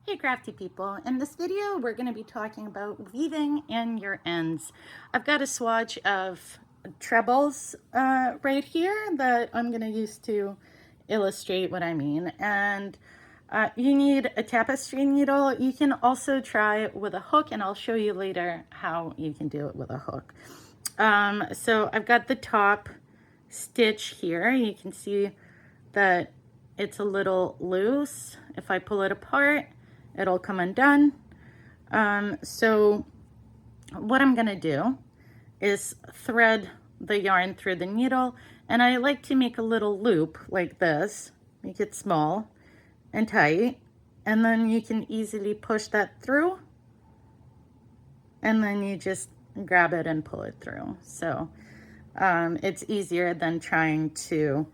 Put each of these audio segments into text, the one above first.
Hey crafty people, in this video we're going to be talking about weaving and your ends. I've got a swatch of trebles right here that I'm going to use to illustrate what I mean. And you need a tapestry needle. You can also try it with a hook, and I'll show you later how you can do it with a hook. So I've got the top stitch here. You can see that it's a little loose. If I pull it apart, it'll come undone. So what I'm gonna do is thread the yarn through the needle, and I like to make a little loop like this, make it small and tight, and then you can easily push that through, and then you just grab it and pull it through. So it's easier than trying to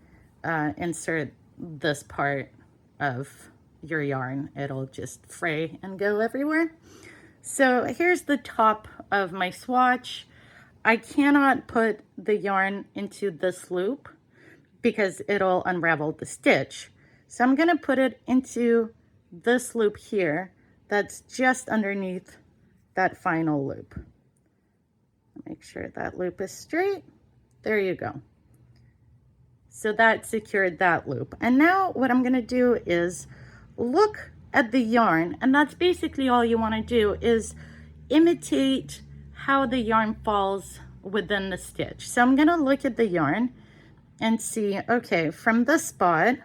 insert this part of your yarn. It'll just fray and go everywhere. So here's the top of my swatch. I cannot put the yarn into this loop because it'll unravel the stitch. So I'm gonna put it into this loop here that's just underneath that final loop. Make sure that loop is straight. There you go. So that secured that loop. And now what I'm gonna do is look at the yarn, and that's basically all you wanna do is imitate how the yarn falls within the stitch. So I'm gonna look at the yarn and see, okay, from this spot,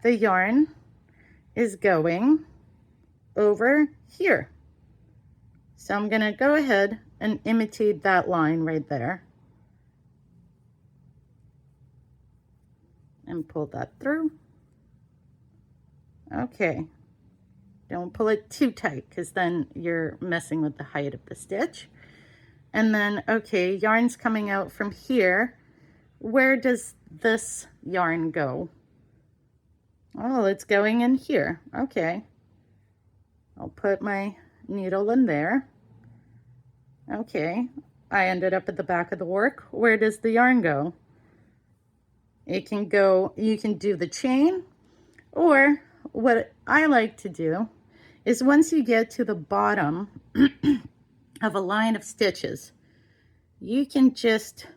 the yarn is going over here. So I'm gonna go ahead and imitate that line right there. And pull that through. Okay, don't pull it too tight because then you're messing with the height of the stitch. And then, okay, yarn's coming out from here. Where does this yarn go? Oh, it's going in here. Okay, I'll put my needle in there. Okay, I ended up at the back of the work. Where does the yarn go? It can go, you can do the chain, or what I like to do is once you get to the bottom of a line of stitches, you can just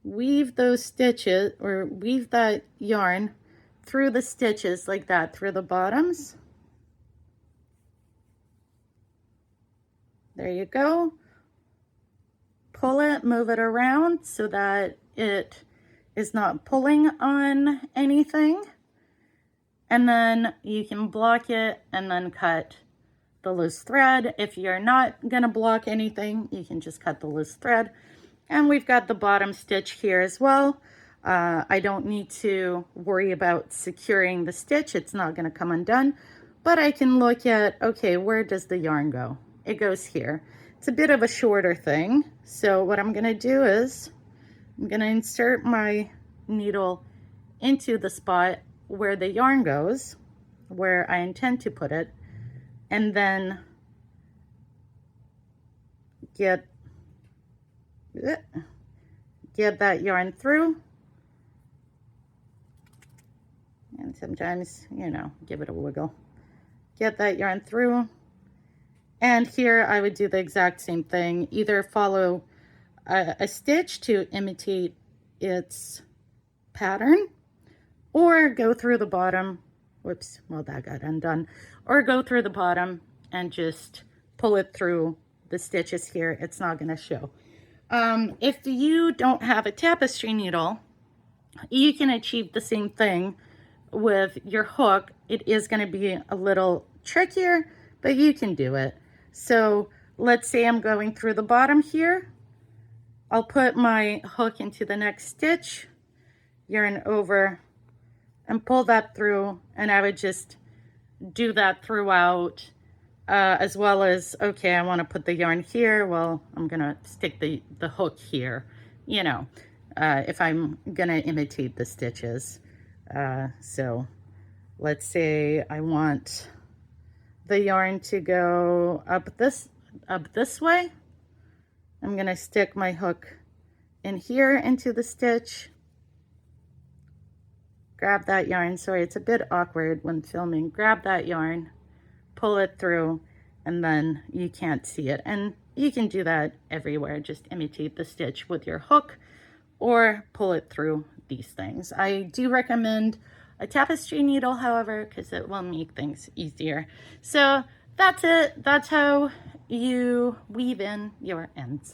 weave those stitches or weave that yarn through the stitches like that, through the bottoms. There you go. Pull it, move it around so that it is not pulling on anything, and then you can block it and then cut the loose thread. If you're not gonna block anything, you can just cut the loose thread. And we've got the bottom stitch here as well. I don't need to worry about securing the stitch. It's not gonna come undone, but I can look at, okay, where does the yarn go? It goes here. It's a bit of a shorter thing. So what I'm gonna do is I'm gonna insert my needle into the spot where the yarn goes, where I intend to put it, and then get that yarn through. And sometimes, you know, give it a wiggle. Get that yarn through. And here I would do the exact same thing, either follow a stitch to imitate its pattern, or go through the bottom. Whoops, well, that got undone. Or go through the bottom and just pull it through the stitches here. It's not gonna show. If you don't have a tapestry needle, you can achieve the same thing with your hook. It is gonna be a little trickier, but you can do it. So let's say I'm going through the bottom here. I'll put my hook into the next stitch, yarn over, and pull that through, and I would just do that throughout, as well as, okay, I want to put the yarn here, well, I'm gonna stick the hook here, you know, if I'm gonna imitate the stitches. So let's say I want the yarn to go up this way. I'm gonna stick my hook in here into the stitch, grab that yarn. Sorry, it's a bit awkward when filming. Grab that yarn, pull it through, and then you can't see it. And you can do that everywhere. Just imitate the stitch with your hook or pull it through these things. I do recommend a tapestry needle, however, because it will make things easier. So that's it. That's how you weave in your ends.